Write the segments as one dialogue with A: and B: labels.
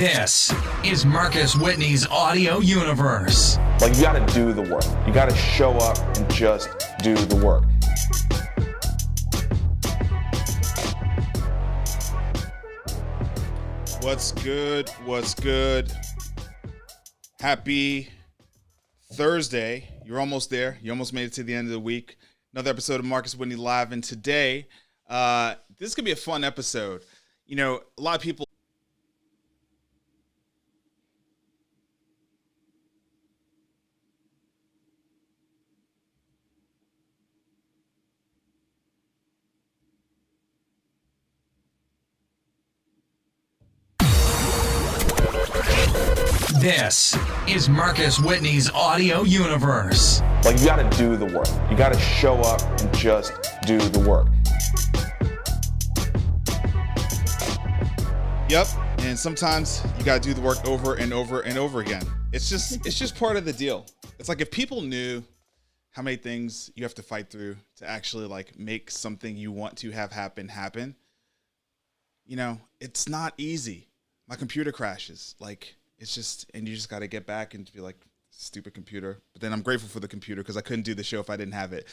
A: This is Marcus Whitney's audio universe.
B: Like, you gotta do the work. You gotta show up and just do the work.
C: What's good? What's good? Happy Thursday. You're almost there. You almost made it to the end of the week. Another episode of Marcus Whitney Live. And today, this could be a fun episode. You know, a lot of people.
A: This is Marcus Whitney's audio universe.
B: Like, you gotta do the work. You gotta show up and just do the work.
C: Yep. And sometimes you gotta do the work over and over and over again. It's just part of the deal. It's like if people knew how many things you have to fight through to actually like make something you want to have happen, you know, it's not easy. My computer crashes. Like, it's just, and you just got to get back and be like, stupid computer. But then I'm grateful for the computer because I couldn't do the show if I didn't have it.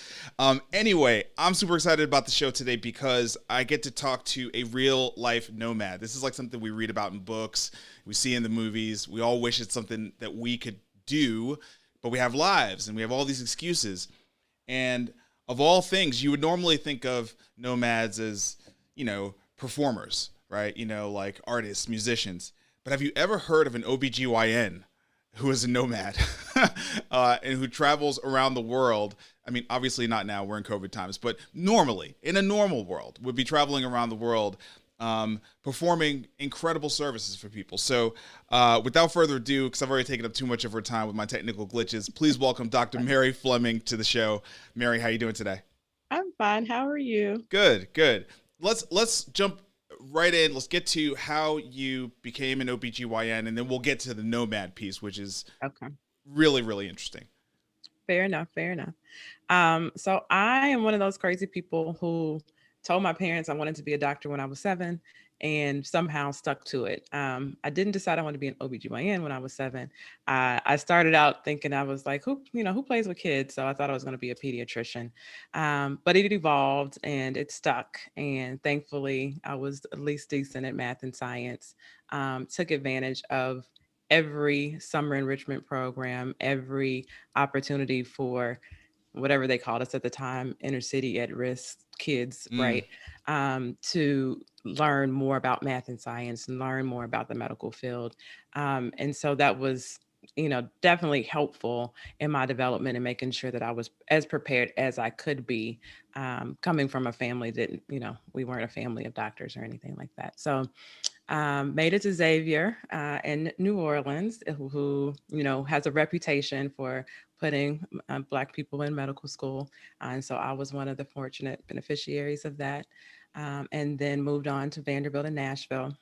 C: Anyway, I'm super excited about the show today because I get to talk to a real life nomad. This is like something we read about in books, we see in the movies. We all wish it's something that we could do, but we have lives and we have all these excuses. And of all things, you would normally think of nomads as, you know, performers, right? You know, like artists, musicians. But have you ever heard of an OBGYN who is a nomad and who travels around the world? I mean, obviously not now, we're in COVID times, but normally, in a normal world, would be traveling around the world, performing incredible services for people. So without further ado, because I've already taken up too much of her time with my technical glitches, please welcome Dr. Mary Fleming to the show. Mary, how are you doing today?
D: I'm fine. How are you?
C: Good, good. Let's jump right in. Let's get to how you became an OBGYN, and then we'll get to the nomad piece, which is really, really interesting.
D: Fair enough. So I am one of those crazy people who told my parents I wanted to be a doctor when I was 7 and somehow stuck to it. I didn't decide I wanted to be an OBGYN when I was 7. I started out thinking I was like, who plays with kids? So I thought I was going to be a pediatrician. But it evolved and it stuck. And thankfully, I was at least decent at math and science. Took advantage of every summer enrichment program, every opportunity for whatever they called us at the time, inner city at risk kids, right? To learn more about math and science and learn more about the medical field. And so that was, definitely helpful in my development and making sure that I was as prepared as I could be, coming from a family that, we weren't a family of doctors or anything like that. So made it to Xavier in New Orleans, who, has a reputation for putting Black people in medical school. And so I was one of the fortunate beneficiaries of that. And then moved on to Vanderbilt in Nashville,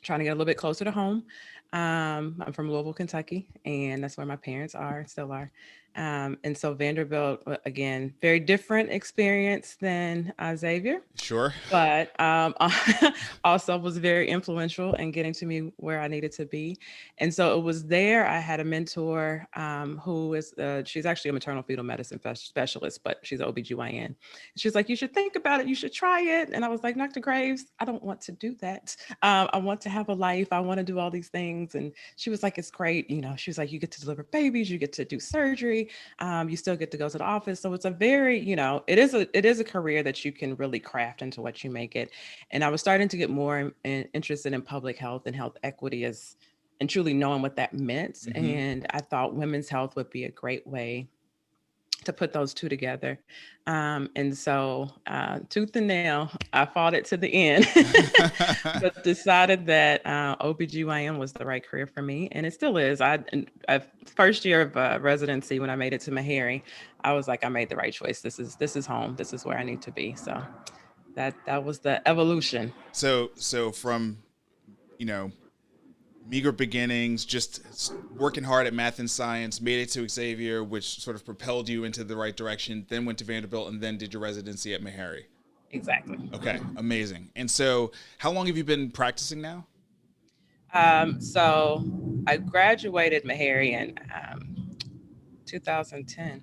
D: trying to get a little bit closer to home. I'm from Louisville, Kentucky, and that's where my parents still are. And so Vanderbilt, again, very different experience than Xavier.
C: Sure.
D: But also was very influential in getting to me where I needed to be. And so it was there I had a mentor who is, she's actually a maternal fetal medicine specialist, but she's an OBGYN. She's like, you should think about it. You should try it. And I was like, Dr. Graves, I don't want to do that. I want to have a life. I want to do all these things. And she was like, it's great. She was like, you get to deliver babies, you get to do surgery. You still get to go to the office. So it's a very, it is a career that you can really craft into what you make it. And I was starting to get more interested in public health and health equity and truly knowing what that meant. Mm-hmm. And I thought women's health would be a great way to put those two together. And so tooth and nail, I fought it to the end, but decided that OBGYN was the right career for me. And it still is. I first year of residency, when I made it to Meharry, I was like, I made the right choice. This is home. This is where I need to be. So that was the evolution.
C: So from, meager beginnings, just working hard at math and science, made it to Xavier, which sort of propelled you into the right direction, then went to Vanderbilt, and then did your residency at Meharry.
D: Exactly.
C: Okay, amazing. And so how long have you been practicing now?
D: So I graduated Meharry in 2010.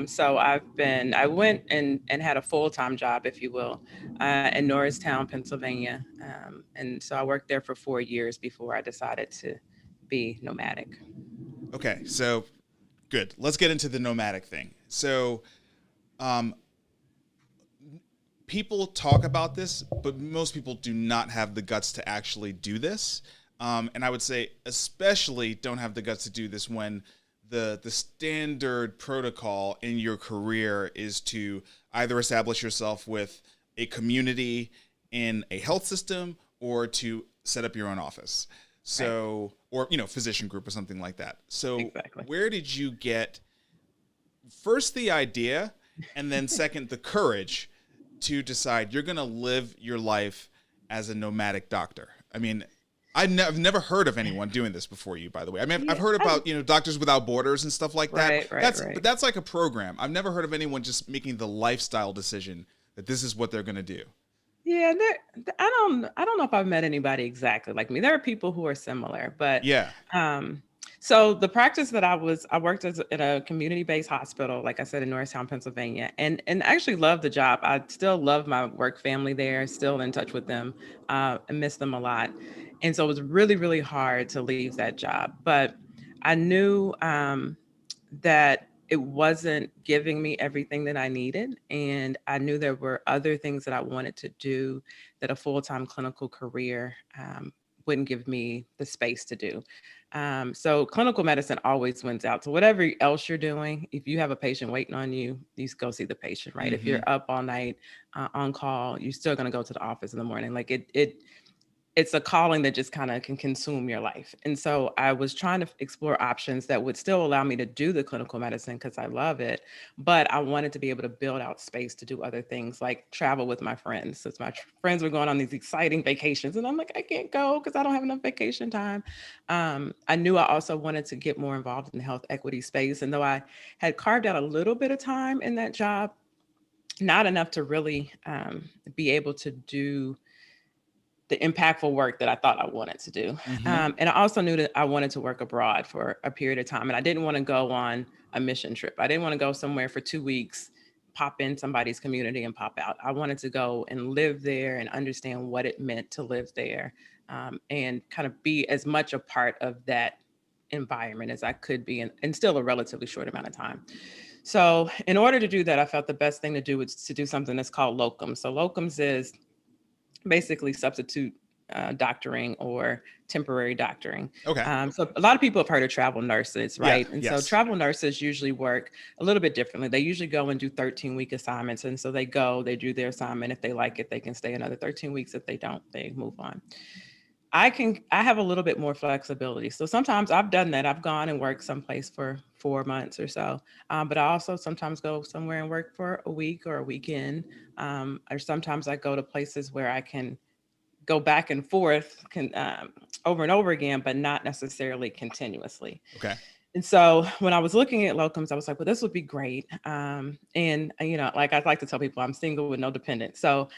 D: So I went and had a full-time job, if you will, in Norristown, Pennsylvania. And so I worked there for 4 years before I decided to be nomadic.
C: Okay, so good. Let's get into the nomadic thing. So, um, people talk about this, but most people do not have the guts to actually do this. And I would say, especially, don't have the guts to do this when the standard protocol in your career is to either establish yourself with a community in a health system or to set up your own office. So, or physician group or something like that. So,
D: Exactly.
C: where did you get first the idea, and then second the courage to decide you're going to live your life as a nomadic doctor? I mean, I've never heard of anyone doing this before you, by the way. I mean, I've heard about, Doctors Without Borders and stuff like that.
D: Right.
C: But that's like a program. I've never heard of anyone just making the lifestyle decision that this is what they're going to do.
D: Yeah, I don't know if I've met anybody exactly like me. There are people who are similar, but
C: Yeah.
D: So the practice that I worked in a community-based hospital, like I said, in Norristown, Pennsylvania, and actually loved the job. I still love my work family there, still in touch with them. I miss them a lot. And so it was really, really hard to leave that job. But I knew that it wasn't giving me everything that I needed. And I knew there were other things that I wanted to do that a full-time clinical career wouldn't give me the space to do. So clinical medicine always wins out. So whatever else you're doing, if you have a patient waiting on you, you go see the patient, right? If you're up all night on call, you're still going to go to the office in the morning. Like it's a calling that just kind of can consume your life. And so I was trying to explore options that would still allow me to do the clinical medicine because I love it, but I wanted to be able to build out space to do other things like travel with my friends. So my friends were going on these exciting vacations and I'm like, I can't go because I don't have enough vacation time. I knew I also wanted to get more involved in the health equity space. And though I had carved out a little bit of time in that job, not enough to really be able to do the impactful work that I thought I wanted to do. And I also knew that I wanted to work abroad for a period of time. And I didn't want to go on a mission trip. I didn't want to go somewhere for 2 weeks, pop in somebody's community and pop out. I wanted to go and live there and understand what it meant to live there and kind of be as much a part of that environment as I could be in still a relatively short amount of time. So in order to do that, I felt the best thing to do was to do something that's called locums. So locums is basically substitute doctoring or temporary doctoring.
C: Okay.
D: So a lot of people have heard of travel nurses, right?
C: Yeah,
D: And
C: yes.
D: so travel nurses usually work a little bit differently. They usually go and do 13-week assignments. And so they do their assignment. If they like it, they can stay another 13 weeks. If they don't, they move on. I have a little bit more flexibility. So sometimes I've done that. I've gone and worked someplace for 4 months or so. But I also sometimes go somewhere and work for a week or a weekend. Or sometimes I go to places where I can go back and forth over and over again, but not necessarily continuously.
C: Okay.
D: And so when I was looking at locums, I was like, well, this would be great. Like I like to tell people I'm single with no dependents. So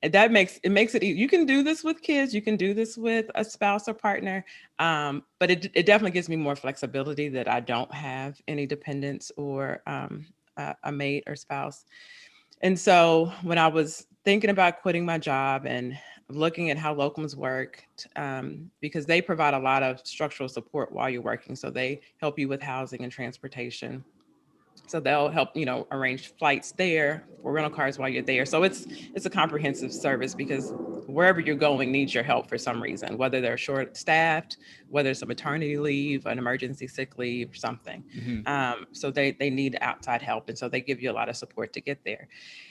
D: that makes it easy. You can do this with kids, you can do this with a spouse or partner, but it definitely gives me more flexibility that I don't have any dependents or a mate or spouse. And so when I was thinking about quitting my job and looking at how locums work, because they provide a lot of structural support while you're working. So they help you with housing and transportation. So they'll help, arrange flights there for rental cars while you're there. So it's a comprehensive service because wherever you're going needs your help for some reason, whether they're short staffed, whether it's a maternity leave, an emergency sick leave, something. So they need outside help. And so they give you a lot of support to get there.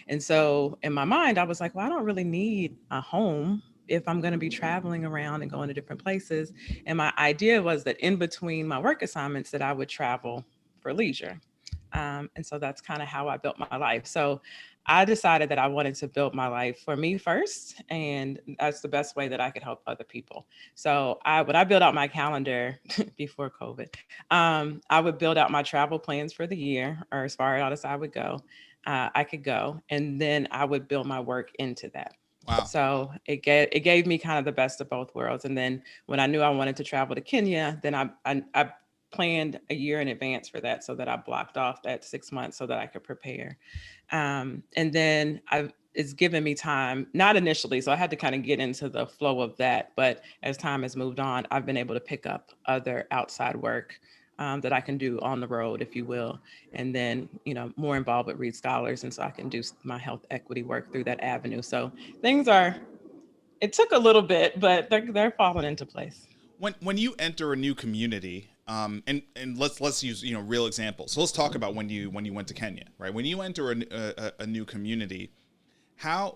D: And so in my mind, I was like, well, I don't really need a home if I'm going to be traveling around and going to different places. And my idea was that in between my work assignments that I would travel for leisure. And so that's kind of how I built my life. So I decided that I wanted to build my life for me first. And that's the best way that I could help other people. So when I built out my calendar before COVID, I would build out my travel plans for the year or as far out as I would go. I could go. And then I would build my work into that.
C: Wow.
D: So it gave me kind of the best of both worlds. And then when I knew I wanted to travel to Kenya, then I planned a year in advance for that, so that I blocked off that 6 months so that I could prepare. And then it's given me time, not initially, so I had to kind of get into the flow of that. But as time has moved on, I've been able to pick up other outside work that I can do on the road, if you will, and then, more involved with Read Scholars. And so I can do my health equity work through that avenue. So it took a little bit, but they're falling into place.
C: When you enter a new community, and let's use real examples. So let's talk about when you went to Kenya, right? When you enter a new community,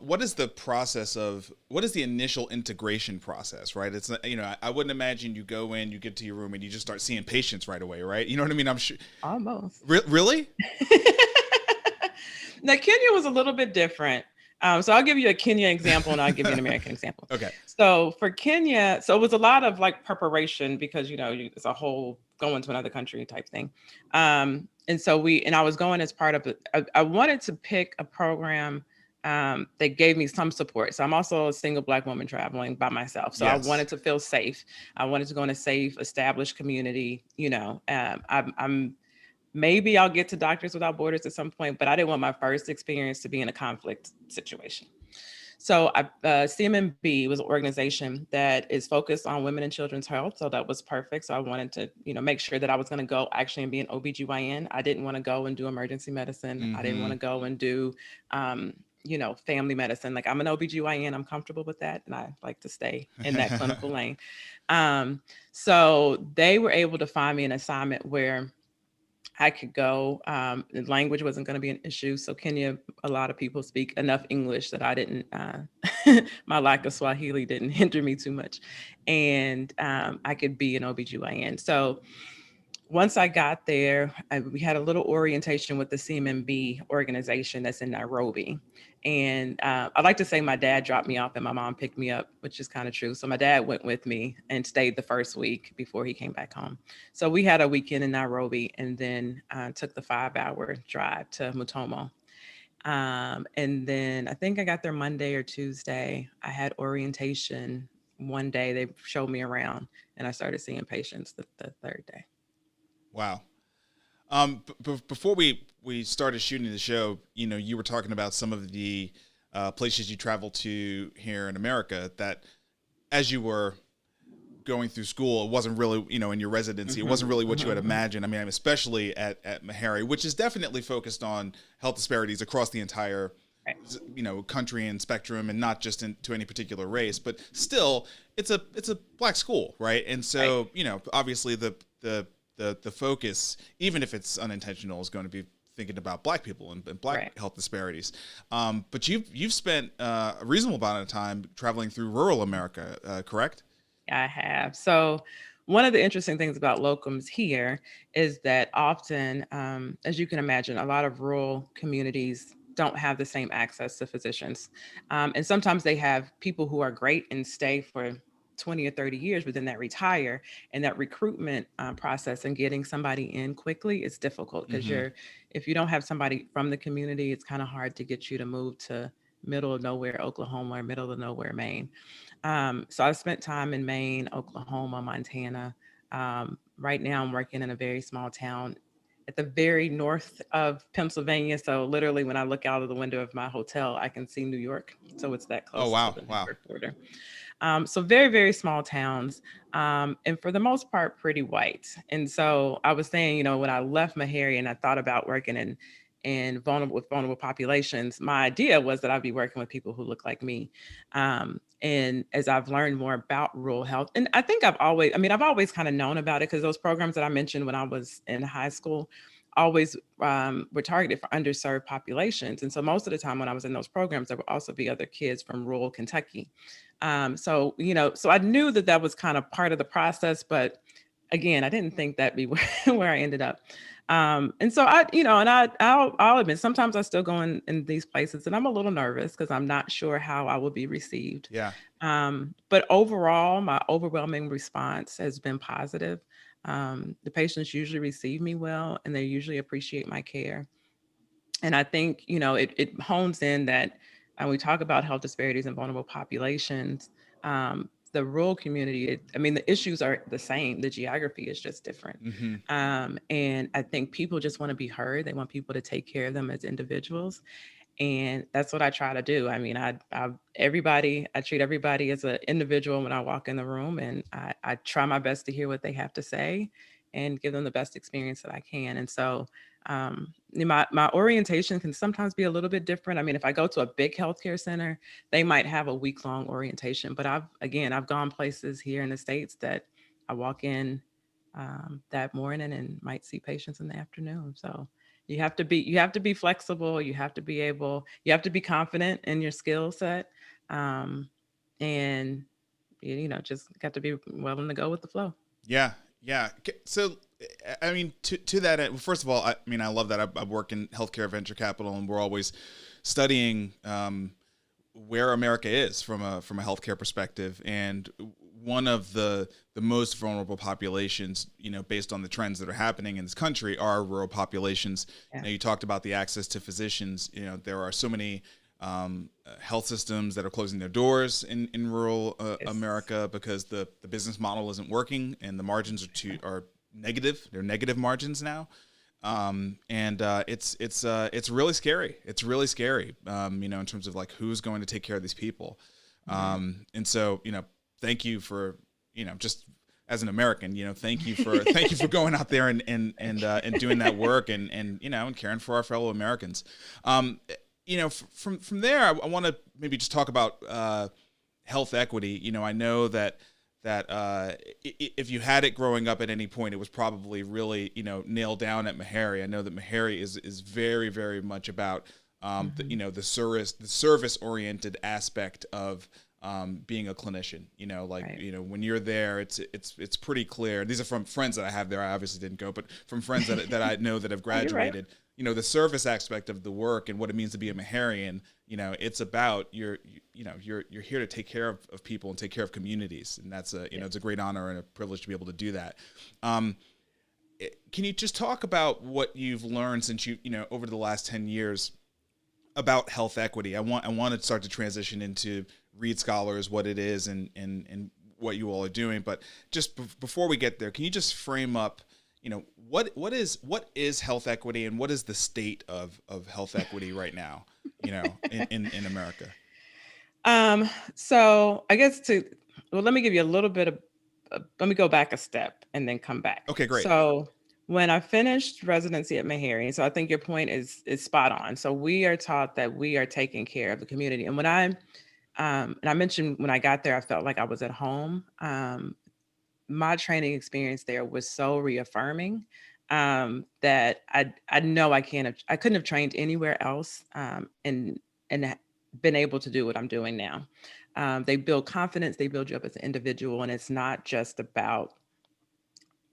C: what is the initial integration process, right? It's I wouldn't imagine you go in, you get to your room, and you just start seeing patients right away, right? You know what I mean? I'm sure.
D: Almost.
C: Really?
D: Now, Kenya was a little bit different. So I'll give you a Kenya example, and I'll give you an American example.
C: Okay.
D: So for Kenya, it was a lot of like preparation, because it's a whole going to another country type thing. And I was going as part of it. I wanted to pick a program that gave me some support. So I'm also a single Black woman traveling by myself. So
C: Yes.
D: I wanted to feel safe. I wanted to go in a safe, established community. I'm maybe I'll get to Doctors Without Borders at some point, but I didn't want my first experience to be in a conflict situation. So CMMB was an organization that is focused on women and children's health. So that was perfect. So I wanted to, make sure that I was going to go actually and be an OBGYN. I didn't want to go and do emergency medicine.
C: Mm-hmm.
D: I didn't want to go and do, family medicine. Like, I'm an OBGYN, I'm comfortable with that. And I like to stay in that clinical lane. So they were able to find me an assignment where I could go. The language wasn't going to be an issue. So Kenya, a lot of people speak enough English that I didn't, my lack of Swahili didn't hinder me too much. And I could be an OBGYN. So once I got there, we had a little orientation with the CMMB organization that's in Nairobi. And I like to say my dad dropped me off and my mom picked me up, which is kind of true. So my dad went with me and stayed the first week before he came back home. So we had a weekend in Nairobi, and then took the 5-hour drive to Mutomo. And then I think I got there Monday or Tuesday. I had orientation one day. They showed me around, and I started seeing patients the third day.
C: Wow. Before we started shooting the show, you were talking about some of the places you traveled to here in America that, as you were going through school, it wasn't really, in your residency, it wasn't really what you had imagined. I mean, especially at Meharry, which is definitely focused on health disparities across the entire, country and spectrum, and not just to any particular race, but still, it's a Black school, right? And so, obviously the focus, even if it's unintentional, is going to be thinking about Black people and Black health disparities. But you've spent a reasonable amount of time traveling through rural America, correct?
D: I have. So one of the interesting things about locums here is that often, as you can imagine, a lot of rural communities don't have the same access to physicians. And sometimes they have people who are great and stay for 20 or 30 years, but then that retire, and that recruitment process and getting somebody in quickly is difficult, because if you don't have somebody from the community, it's kind of hard to get you to move to middle of nowhere Oklahoma or middle of nowhere Maine. So I spent time in Maine, Oklahoma, Montana. Right now I'm working in a very small town at the very north of Pennsylvania. So literally when I look out of the window of my hotel, I can see New York. So it's that close to the New York border. So very, very small towns. And for the most part, pretty white. And so I was saying, when I left Meharry and I thought about working in vulnerable populations, my idea was that I'd be working with people who look like me. And as I've learned more about rural health, and I think I've always kind of known about it, because those programs that I mentioned when I was in high school always were targeted for underserved populations. And so most of the time when I was in those programs, there would also be other kids from rural Kentucky. So I knew that was kind of part of the process, but again, I didn't think that'd be where I ended up. And so I'll admit, sometimes I still go in these places and I'm a little nervous because I'm not sure how I will be received.
C: Yeah.
D: But overall, my overwhelming response has been positive. The patients usually receive me well, and they usually appreciate my care. And I think, it hones in that and we talk about health disparities in vulnerable populations, the rural community, I mean, the issues are the same. The geography is just different.
C: Mm-hmm.
D: And I think people just want to be heard. They want people to take care of them as individuals. And that's what I try to do. I mean, I treat everybody as an individual when I walk in the room, and I try my best to hear what they have to say and give them the best experience that I can. And so my orientation can sometimes be a little bit different. I mean, if I go to a big healthcare center, they might have a week-long orientation, but I've gone places here in the States that I walk in that morning and might see patients in the afternoon. So you have to be flexible. You have to be confident in your skill set. And just got to be willing to go with the flow.
C: Yeah. Yeah. So, I mean, to that end, first of all, I mean, I love that I work in healthcare venture capital, and we're always studying where America is from a healthcare perspective. And one of the most vulnerable populations, based on the trends that are happening in this country, are rural populations.
D: Yeah.
C: Now, you talked about the access to physicians. There are so many health systems that are closing their doors in rural
D: Yes.
C: America because the business model isn't working and the margins are negative. They're negative margins now. And it's really scary. It's really scary, in terms of like who's going to take care of these people. And so, thank you for, just as an American, thank you for going out there and doing that work and caring for our fellow Americans. From there, I want to maybe just talk about health equity. I know that if you had it growing up at any point, it was probably really, nailed down at Meharry. I know that Meharry is very, very much about, the service oriented aspect of being a clinician.
D: Right.
C: When you're there, it's pretty clear. These are from friends that I have there. I obviously didn't go, but from friends that I know that have graduated.
D: Right.
C: The service aspect of the work and what it means to be a Meharian, it's about you're here to take care of people and take care of communities. And that's it's a great honor and a privilege to be able to do that. Can you just talk about what you've learned since over the last 10 years about health equity? I want to start to transition into Reed Scholars, what it is and what you all are doing. But just before we get there, can you just frame up, what is health equity and what is the state of health equity right now, in America?
D: So I guess let me give you a little bit of, let me go back a step and then come back.
C: Okay, great.
D: So when I finished residency at Meharry, so I think your point is spot on. So we are taught that we are taking care of the community. And when and I mentioned when I got there, I felt like I was at home. My training experience there was so reaffirming that I know I couldn't have trained anywhere else and been able to do what I'm doing now. They build confidence, they build you up as an individual, and it's not just about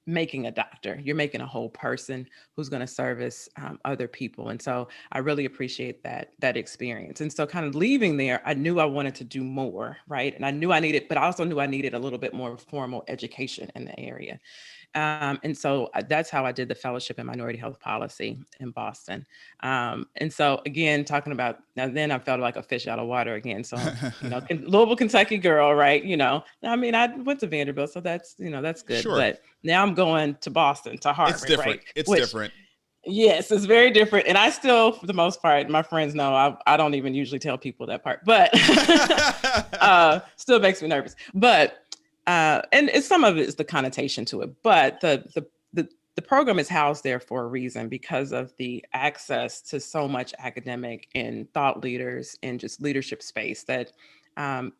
D: making a doctor. You're making a whole person who's going to service other people. And so I really appreciate that experience. And so kind of leaving there, I knew I wanted to do more, right? And I knew but I also knew I needed a little bit more formal education in the area. And so that's how I did the fellowship in minority health policy in Boston. And so again, talking about, now then I felt like a fish out of water again. So, Louisville, Kentucky girl, right? I mean, I went to Vanderbilt, so that's good.
C: Sure.
D: But now I'm going to Boston, to Harvard.
C: It's different.
D: Right?
C: It's different.
D: Yes, it's very different. And I still, for the most part, my friends know I don't even usually tell people that part, but still makes me nervous. But and some of it is the connotation to it, but the program is housed there for a reason because of the access to so much academic and thought leaders and just leadership space that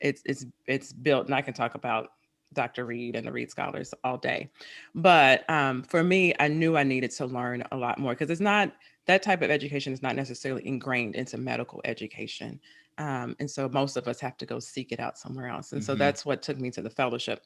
D: it's built. And I can talk about Dr. Reed and the Reed Scholars all day, but for me, I knew I needed to learn a lot more because it's not, that type of education is not necessarily ingrained into medical education. And so most of us have to go seek it out somewhere else. And so that's what took me to the fellowship.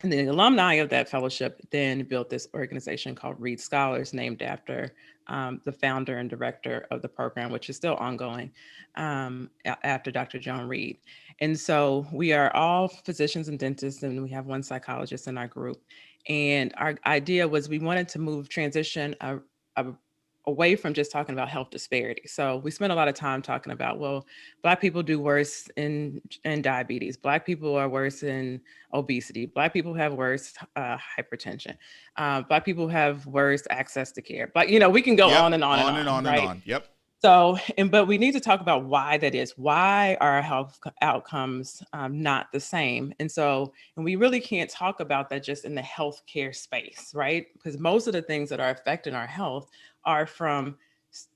D: And the alumni of that fellowship then built this organization called Reed Scholars, named after the founder and director of the program, which is still ongoing after Dr. John Reed. And so we are all physicians and dentists, and we have one psychologist in our group. And our idea was we wanted to transition a away from just talking about health disparities. So we spend a lot of time talking about, well, Black people do worse in diabetes. Black people are worse in obesity. Black people have worse hypertension. Black people have worse access to care. But, we can go
C: Yep.
D: on and on and on, right?
C: and on. Yep.
D: So, but we need to talk about why that is. Why are our health outcomes not the same? And we really can't talk about that just in the healthcare space, right? Because most of the things that are affecting our health are from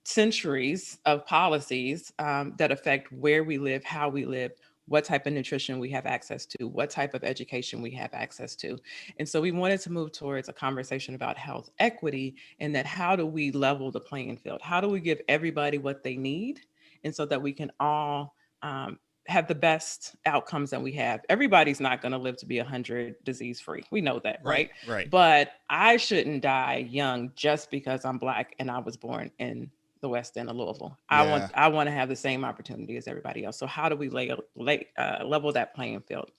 D: centuries of policies that affect where we live, how we live, what type of nutrition we have access to, what type of education we have access to. And so we wanted to move towards a conversation about health equity, and that how do we level the playing field? How do we give everybody what they need? And so that we can all have the best outcomes that we have. Everybody's not going to live to be 100 disease free. We know that, right?
C: Right.
D: But I shouldn't die young just because I'm Black and I was born in the West End of Louisville.
C: Yeah.
D: I want to have the same opportunity as everybody else. So how do we level that playing field?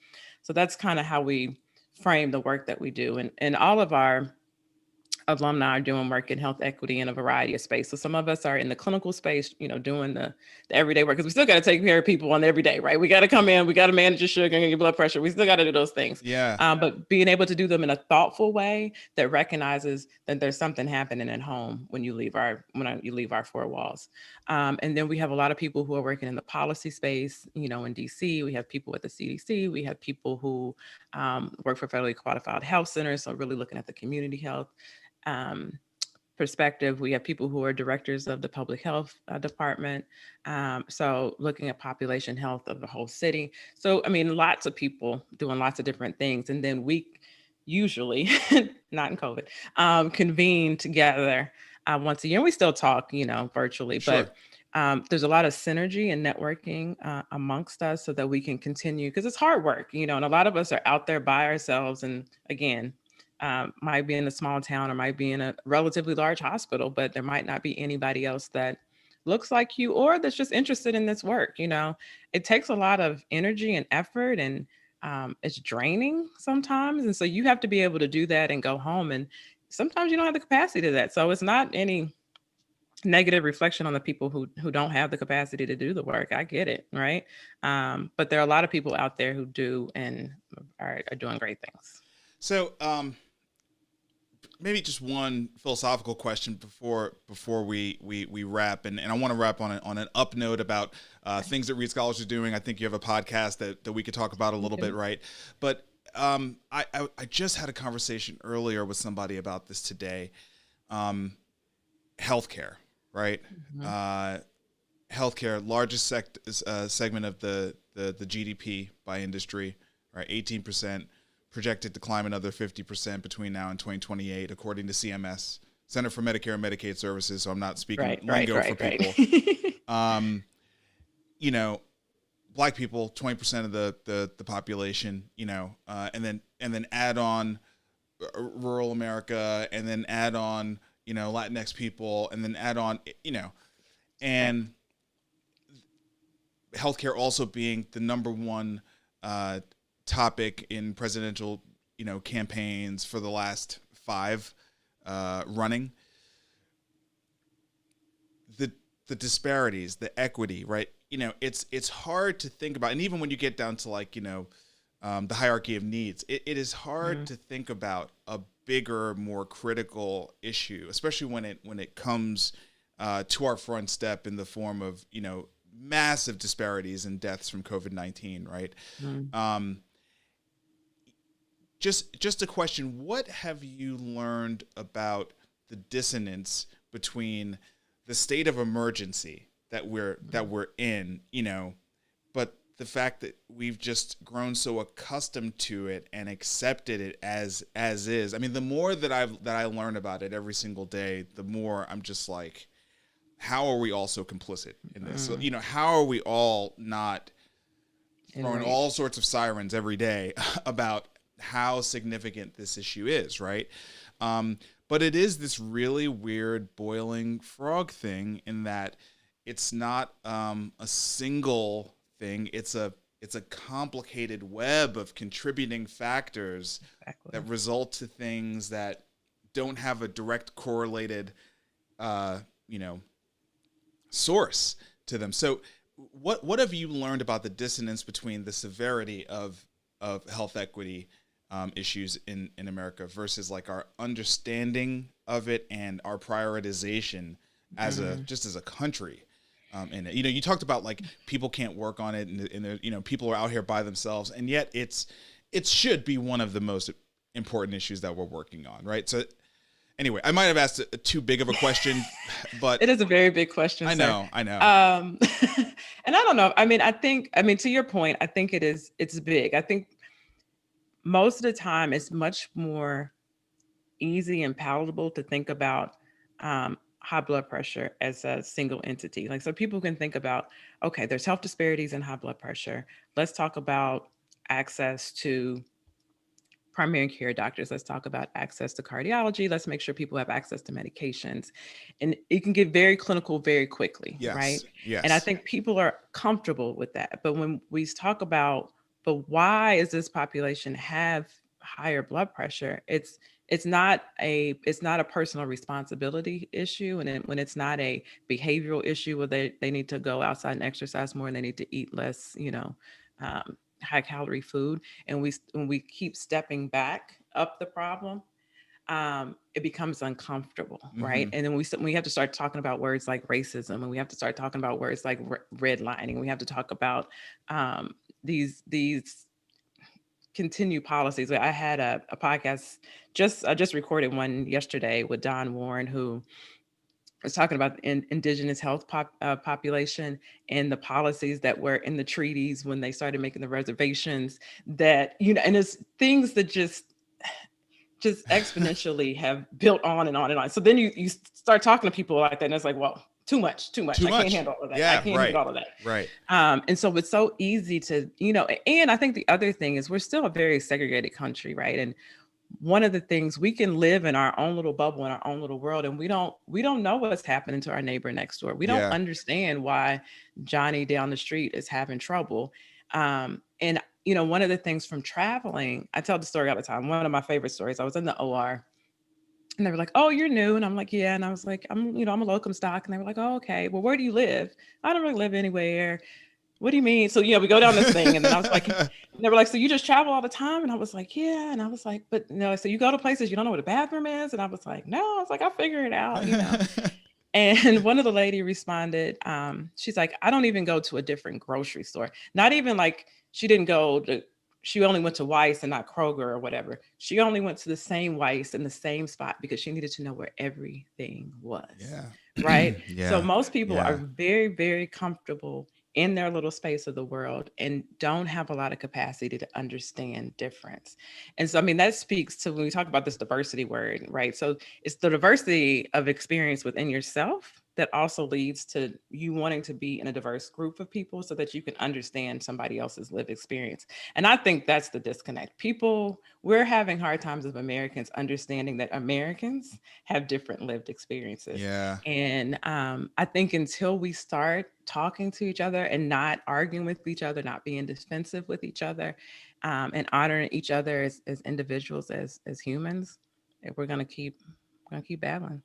D: So that's kind of how we frame the work that we do. And all of our alumni are doing work in health equity in a variety of spaces. So some of us are in the clinical space, doing the everyday work, because we still got to take care of people on the everyday, right? We got to come in, we got to manage your sugar and your blood pressure. We still got to do those things.
C: Yeah.
D: But being able to do them in a thoughtful way that recognizes that there's something happening at home when you leave our four walls. And then we have a lot of people who are working in the policy space, in DC. We have people at the CDC. We have people who work for federally qualified health centers. So really looking at the community health perspective. We have people who are directors of the public health department. So looking at population health of the whole city. So, lots of people doing lots of different things. And then we usually, not in COVID, convene together once a year. And we still talk, virtually,
C: Sure.
D: but there's a lot of synergy and networking amongst us so that we can continue, because it's hard work, and a lot of us are out there by ourselves. And again, might be in a small town or might be in a relatively large hospital, but there might not be anybody else that looks like you or that's just interested in this work. It takes a lot of energy and effort, and it's draining sometimes. And so you have to be able to do that and go home. And sometimes you don't have the capacity to that. So it's not any negative reflection on the people who don't have the capacity to do the work. I get it, right? But there are a lot of people out there who do and are doing great things.
C: So, maybe just one philosophical question before we wrap, and I want to wrap on an up note about things that Reed Scholars are doing. I think you have a podcast that we could talk about a little bit, right? But I just had a conversation earlier with somebody about this today. Healthcare, right?
D: Mm-hmm.
C: Healthcare, largest segment of the GDP by industry, right? 18%. Projected to climb another 50% between now and 2028, according to CMS, Center for Medicare and Medicaid Services. So I'm not speaking lingo for people. Black people, 20% of the population, and then add on rural America, and then add on, Latinx people, and then add on, and healthcare also being the number one topic in presidential, campaigns for the last 5 running. The disparities, the equity, right? It's hard to think about, and even when you get down to the hierarchy of needs, it is hard to think about a bigger, more critical issue, especially when it comes to our front step in the form of massive disparities and deaths from COVID-19, right? Just a question, what have you learned about the dissonance between the state of emergency that we're in, but the fact that we've just grown so accustomed to it and accepted it as is? I mean, the more that I learn about it every single day, the more I'm just like, how are we all so complicit in this? So, how are we all not throwing all sorts of sirens every day about how significant this issue is, right? But it is this really weird boiling frog thing in that it's not a single thing. It's a complicated web of contributing factors that result to things that don't have a direct correlated source to them. So what have you learned about the dissonance between the severity of health equity issues in America versus like our understanding of it and our prioritization as a country? And you talked about like people can't work on it, and people are out here by themselves, and yet it should be one of the most important issues that we're working on, right? So anyway, I might have asked too big of a question, but
D: it is a very big question.
C: I know.
D: And I don't know. I mean, to your point, I think it's big. I think most of the time it's much more easy and palatable to think about high blood pressure as a single entity. Like, so people can think about, okay, there's health disparities in high blood pressure. Let's talk about access to primary care doctors. Let's talk about access to cardiology. Let's make sure people have access to medications. And it can get very clinical very quickly, right?
C: Yes.
D: And I think people are comfortable with that. But when we talk about, but why does this population have higher blood pressure? It's not a personal responsibility issue, and when it's not a behavioral issue where they need to go outside and exercise more and they need to eat less, high calorie food, and we keep stepping back up the problem, it becomes uncomfortable, right? And then we have to start talking about words like racism, and we have to start talking about words like redlining. We have to talk about these continued policies. I had a podcast, I just recorded one yesterday with Don Warren, who was talking about the indigenous health population and the policies that were in the treaties when they started making the reservations, that, and it's things that just exponentially have built on and on and on. So then you start talking to people like that, and it's like, well, too much. I can't handle all of that. I can't handle all of that.
C: Right.
D: And so it's so easy to, and I think the other thing is we're still a very segregated country, right? And one of the things, we can live in our own little bubble, in our own little world, and we don't know what's happening to our neighbor next door. We don't understand why Johnny down the street is having trouble. And one of the things from traveling, I tell the story all the time. One of my favorite stories, I was in the OR, and they were like, "Oh, you're new." And I'm like, "Yeah." And I was like, I'm a locum stock. And they were like, "Oh, okay. Well, where do you live?" "I don't really live anywhere." "What do you mean?" So, we go down this thing, and then I was like, and they were like, "So you just travel all the time?" And I was like, "Yeah." And I was like, "But so you go to places you don't know where the bathroom is?" And I was like, "No." I was like, "I'll figure it out, And one of the lady responded, she's like, "I don't even go to a different grocery store." Not even like she only went to Weis and not Kroger or whatever. She only went to the same Weis in the same spot because she needed to know where everything was.
C: Yeah.
D: Right.
C: Yeah.
D: So most people are very, very comfortable in their little space of the world and don't have a lot of capacity to understand difference. And so, that speaks to when we talk about this diversity word, right? So it's the diversity of experience within yourself that also leads to you wanting to be in a diverse group of people so that you can understand somebody else's lived experience. And I think that's the disconnect. We're having hard times as Americans understanding that Americans have different lived experiences.
C: Yeah.
D: And I think until we start talking to each other and not arguing with each other, not being defensive with each other, and honoring each other as individuals, as humans, we're gonna keep battling.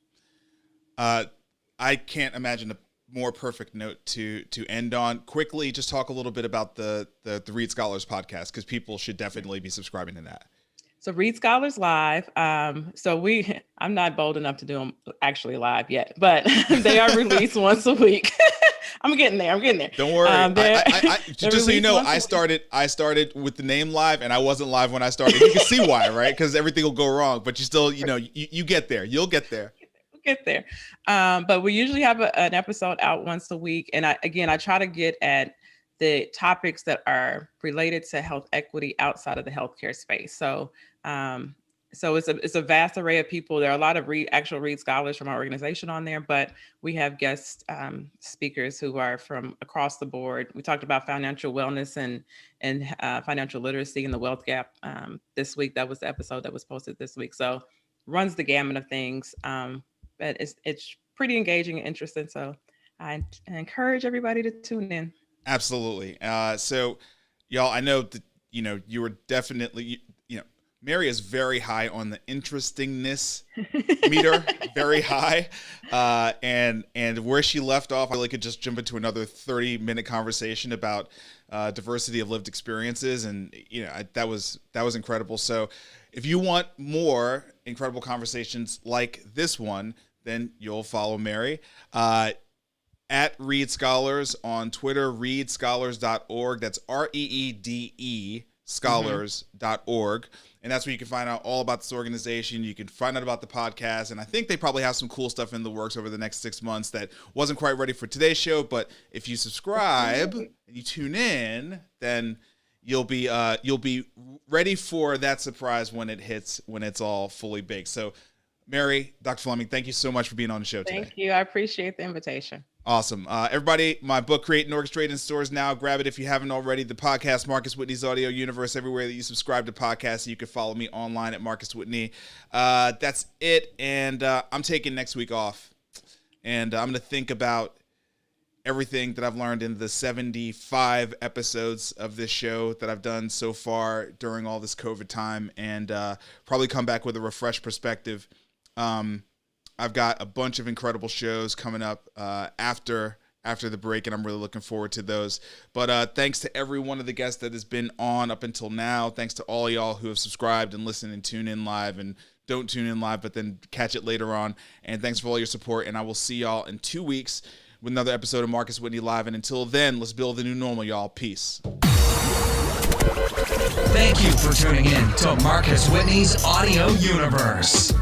C: I can't imagine a more perfect note to end on. Quickly, just talk a little bit about the Read Scholars podcast, because people should definitely be subscribing to that.
D: So Read Scholars Live. I'm not bold enough to do them actually live yet, but they are released once a week. I'm getting there.
C: Don't worry. Just so you know, I started with the name live, and I wasn't live when I started. You can see why, right? Because everything will go wrong, but you still, you get there. You'll get there.
D: Get there. But we usually have an episode out once a week. And I try to get at the topics that are related to health equity outside of the healthcare space. So it's a vast array of people. There are a lot of Read scholars from our organization on there, but we have guest speakers who are from across the board. We talked about financial wellness and financial literacy and the wealth gap this week. That was the episode that was posted this week. So runs the gamut of things. But it's pretty engaging and interesting. So I encourage everybody to tune in.
C: Absolutely. So y'all, I know that, you were definitely, Mary is very high on the interestingness meter, very high. And where she left off, I really could just jump into another 30-minute conversation about diversity of lived experiences. And, that was incredible. So if you want more incredible conversations like this one, then you'll follow Mary. At Reed Scholars on Twitter, reedscholars.org. That's REEDE scholars.org. And that's where you can find out all about this organization. You can find out about the podcast. And I think they probably have some cool stuff in the works over the next 6 months that wasn't quite ready for today's show. But if you subscribe and you tune in, then you'll be ready for that surprise when it hits, when it's all fully baked. So Mary, Dr. Fleming, thank you so much for being on the show today.
D: Thank you. I appreciate the invitation.
C: Awesome. Everybody, my book, Create and Orchestrate, in stores now. Grab it if you haven't already. The podcast, Marcus Whitney's Audio Universe, everywhere that you subscribe to podcasts. You can follow me online at Marcus Whitney. That's it. And I'm taking next week off. And I'm going to think about everything that I've learned in the 75 episodes of this show that I've done so far during all this COVID time, and probably come back with a refreshed perspective. I've got a bunch of incredible shows coming up after the break, and I'm really looking forward to those. But thanks to every one of the guests that has been on up until now. Thanks to all y'all who have subscribed and listened and tune in live and don't tune in live, but then catch it later on. And thanks for all your support, and I will see y'all in 2 weeks with another episode of Marcus Whitney Live. And until then, let's build the new normal, y'all. Peace.
A: Thank you for tuning in to Marcus Whitney's Audio Universe.